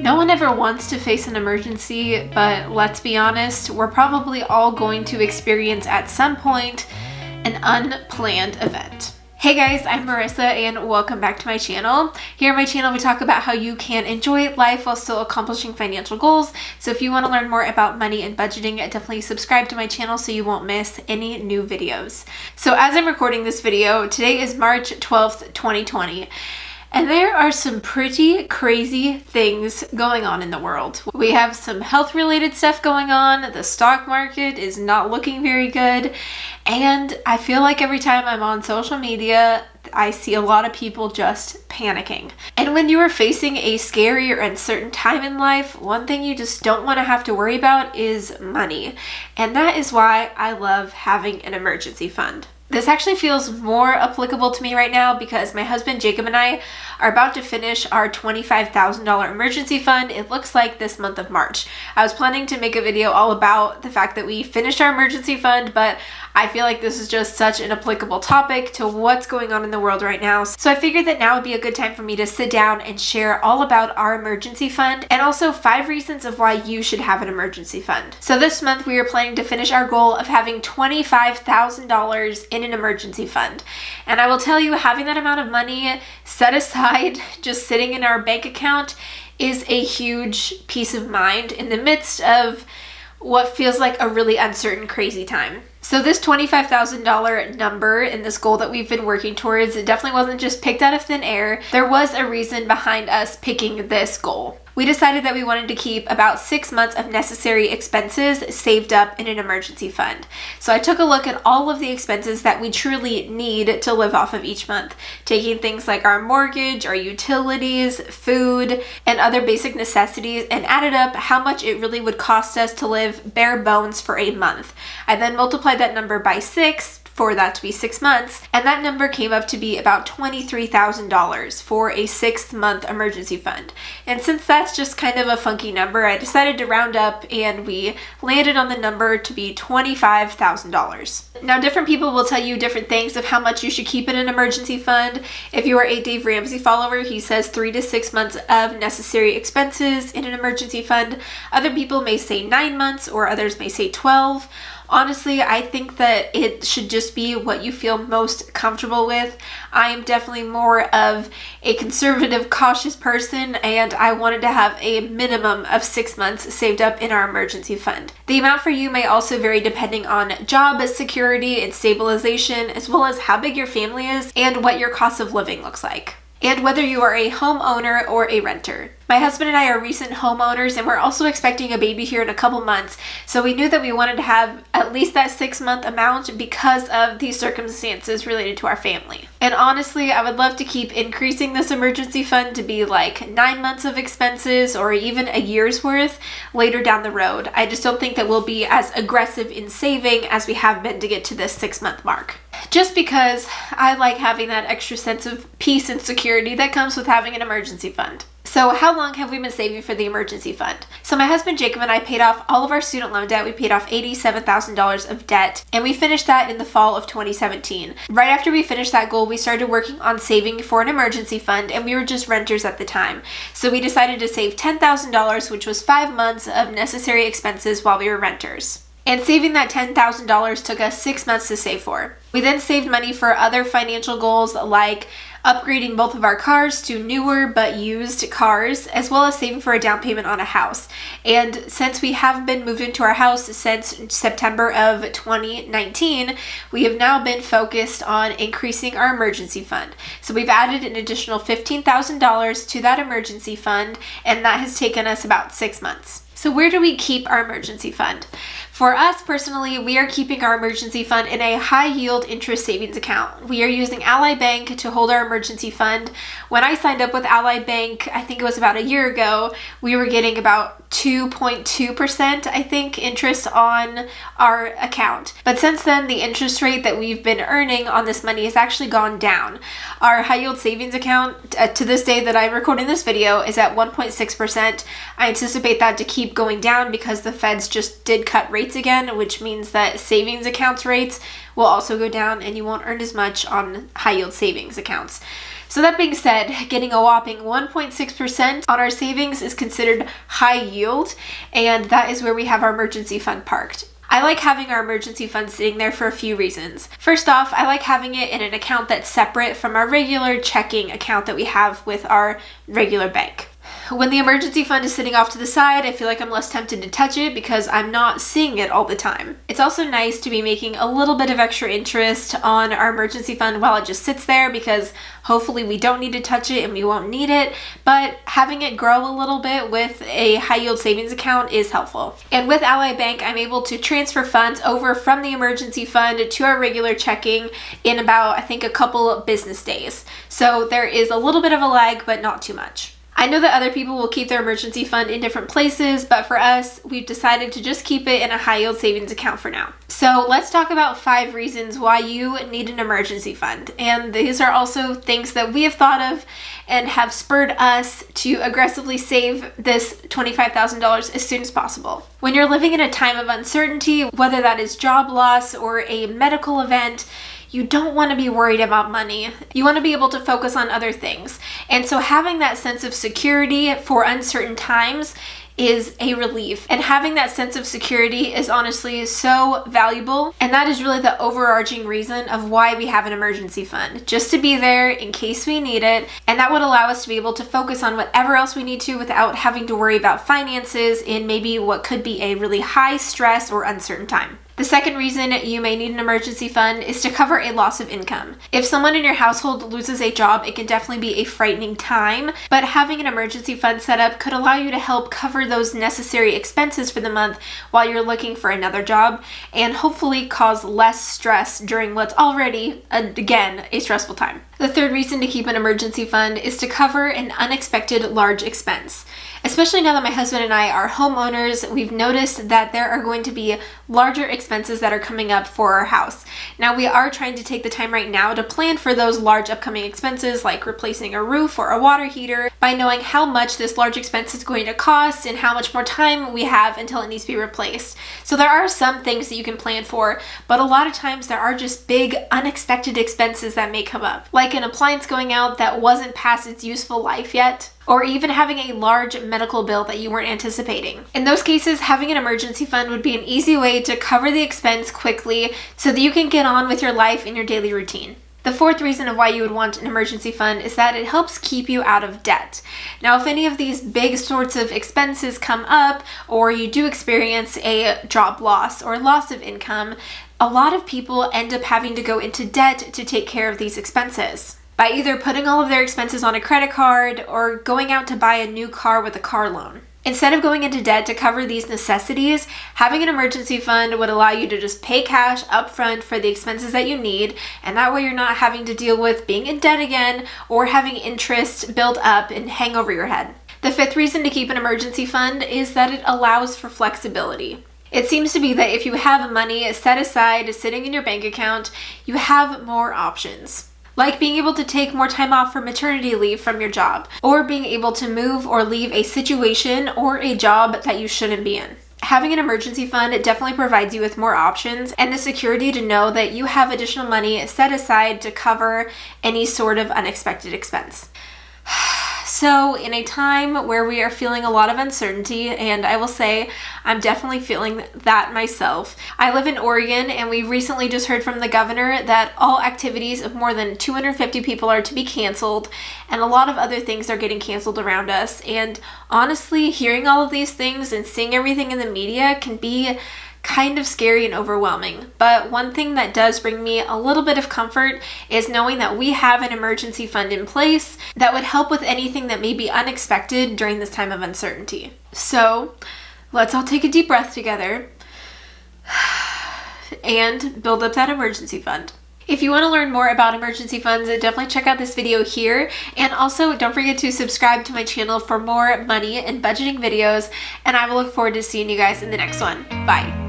No one ever wants to face an emergency, but let's be honest, we're probably all going to experience at some point an unplanned event. Hey guys, I'm Marissa and welcome back to my channel. Here on my channel we talk about how you can enjoy life while still accomplishing financial goals. So if you want to learn more about money and budgeting, definitely subscribe to my channel so you won't miss any new videos. So as I'm recording this video, today is March 12th, 2020. And there are some pretty crazy things going on in the world. We have some health-related stuff going on. The stock market is not looking very good. And I feel like every time I'm on social media, I see a lot of people just panicking. And when you are facing a scary or uncertain time in life, one thing you just don't want to have to worry about is money. And that is why I love having an emergency fund. This actually feels more applicable to me right now because my husband Jacob and I are about to finish our $25,000 emergency fund. It looks like this month of March. I was planning to make a video all about the fact that we finished our emergency fund, but I feel like this is just such an applicable topic to what's going on in the world right now. So I figured that now would be a good time for me to sit down and share all about our emergency fund and also 5 reasons of why you should have an emergency fund. So this month we are planning to finish our goal of having $25,000 in an emergency fund. And I will tell you, having that amount of money set aside, just sitting in our bank account, is a huge peace of mind in the midst of what feels like a really uncertain, crazy time. So this $25,000 number and this goal that we've been working towards, it definitely wasn't just picked out of thin air. There was a reason behind us picking this goal. We decided that we wanted to keep about 6 months of necessary expenses saved up in an emergency fund. So I took a look at all of the expenses that we truly need to live off of each month, taking things like our mortgage, our utilities, food, and other basic necessities, and added up how much it really would cost us to live bare bones for a month. I then multiplied that number by 6 for that to be 6 months, and that number came up to be about $23,000 for a 6-month emergency fund. And since that's just kind of a funky number, I decided to round up and we landed on the number to be $25,000. Now, different people will tell you different things of how much you should keep in an emergency fund. If you are a Dave Ramsey follower, he says 3 to 6 months of necessary expenses in an emergency fund. Other people may say 9 months, or others may say 12. Honestly, I think that it should just be what you feel most comfortable with. I am definitely more of a conservative, cautious person, and I wanted to have a minimum of 6 months saved up in our emergency fund. The amount for you may also vary depending on job security and stabilization, as well as how big your family is and what your cost of living looks like, and whether you are a homeowner or a renter. My husband and I are recent homeowners, and we're also expecting a baby here in a couple months, so we knew that we wanted to have at least that 6-month amount because of these circumstances related to our family. And honestly, I would love to keep increasing this emergency fund to be like 9 months of expenses or even a year's worth later down the road. I just don't think that we'll be as aggressive in saving as we have been to get to this 6-month mark. Just because I like having that extra sense of peace and security that comes with having an emergency fund. So how long have we been saving for the emergency fund? So my husband Jacob and I paid off all of our student loan debt. We paid off $87,000 of debt, and we finished that in the fall of 2017. Right after we finished that goal, we started working on saving for an emergency fund, and we were just renters at the time. So we decided to save $10,000, which was 5 months of necessary expenses while we were renters. And saving that $10,000 took us 6 months to save for. We then saved money for other financial goals like upgrading both of our cars to newer but used cars, as well as saving for a down payment on a house. And since we have been moved into our house since September of 2019, we have now been focused on increasing our emergency fund. So we've added an additional $15,000 to that emergency fund, and that has taken us about 6 months. So where do we keep our emergency fund? For us personally, we are keeping our emergency fund in a high yield interest savings account. We are using Ally Bank to hold our emergency fund. When I signed up with Ally Bank, I think it was about a year ago, we were getting about 2.2%, I think, interest on our account. But since then, the interest rate that we've been earning on this money has actually gone down. Our high yield savings account, to this day that I'm recording this video, is at 1.6%. I anticipate that to keep going down because the feds just did cut rates again, which means that savings accounts rates will also go down and you won't earn as much on high yield savings accounts. So that being said, getting a whopping 1.6% on our savings is considered high yield, and that is where we have our emergency fund parked. I like having our emergency fund sitting there for a few reasons. First off, I like having it in an account that's separate from our regular checking account that we have with our regular bank. When the emergency fund is sitting off to the side, I feel like I'm less tempted to touch it because I'm not seeing it all the time. It's also nice to be making a little bit of extra interest on our emergency fund while it just sits there, because hopefully we don't need to touch it and we won't need it, but having it grow a little bit with a high yield savings account is helpful. And with Ally Bank, I'm able to transfer funds over from the emergency fund to our regular checking in about, I think, a couple business days. So there is a little bit of a lag, but not too much. I know that other people will keep their emergency fund in different places, but for us, we've decided to just keep it in a high yield savings account for now. So let's talk about 5 reasons why you need an emergency fund. And these are also things that we have thought of and have spurred us to aggressively save this $25,000 as soon as possible. When you're living in a time of uncertainty, whether that is job loss or a medical event, you don't want to be worried about money. You want to be able to focus on other things. And so having that sense of security for uncertain times is a relief. And having that sense of security is honestly so valuable. And that is really the overarching reason of why we have an emergency fund, just to be there in case we need it. And that would allow us to be able to focus on whatever else we need to without having to worry about finances in maybe what could be a really high stress or uncertain time. The second reason you may need an emergency fund is to cover a loss of income. If someone in your household loses a job, it can definitely be a frightening time, but having an emergency fund set up could allow you to help cover those necessary expenses for the month while you're looking for another job, and hopefully cause less stress during what's already, again, a stressful time. The third reason to keep an emergency fund is to cover an unexpected large expense. Especially now that my husband and I are homeowners, we've noticed that there are going to be larger expenses that are coming up for our house. Now, we are trying to take the time right now to plan for those large upcoming expenses, like replacing a roof or a water heater, by knowing how much this large expense is going to cost and how much more time we have until it needs to be replaced. So there are some things that you can plan for, but a lot of times there are just big unexpected expenses that may come up, like an appliance going out that wasn't past its useful life yet, or even having a large medical bill that you weren't anticipating. In those cases, having an emergency fund would be an easy way to cover the expense quickly so that you can get on with your life and your daily routine. The fourth reason of why you would want an emergency fund is that it helps keep you out of debt. Now, if any of these big sorts of expenses come up, or you do experience a job loss or loss of income, a lot of people end up having to go into debt to take care of these expenses, by either putting all of their expenses on a credit card or going out to buy a new car with a car loan. Instead of going into debt to cover these necessities, having an emergency fund would allow you to just pay cash up front for the expenses that you need, and that way you're not having to deal with being in debt again or having interest build up and hang over your head. The fifth reason to keep an emergency fund is that it allows for flexibility. It seems to be that if you have money set aside sitting in your bank account, you have more options. Like being able to take more time off for maternity leave from your job, or being able to move or leave a situation or a job that you shouldn't be in. Having an emergency fund definitely provides you with more options and the security to know that you have additional money set aside to cover any sort of unexpected expense. So in a time where we are feeling a lot of uncertainty, and I will say I'm definitely feeling that myself. I live in Oregon, and we recently just heard from the governor that all activities of more than 250 people are to be canceled, and a lot of other things are getting canceled around us. And honestly, hearing all of these things and seeing everything in the media can be kind of scary and overwhelming. But one thing that does bring me a little bit of comfort is knowing that we have an emergency fund in place that would help with anything that may be unexpected during this time of uncertainty. So let's all take a deep breath together and build up that emergency fund. If you want to learn more about emergency funds, definitely check out this video here. And also don't forget to subscribe to my channel for more money and budgeting videos. And I will look forward to seeing you guys in the next one. Bye.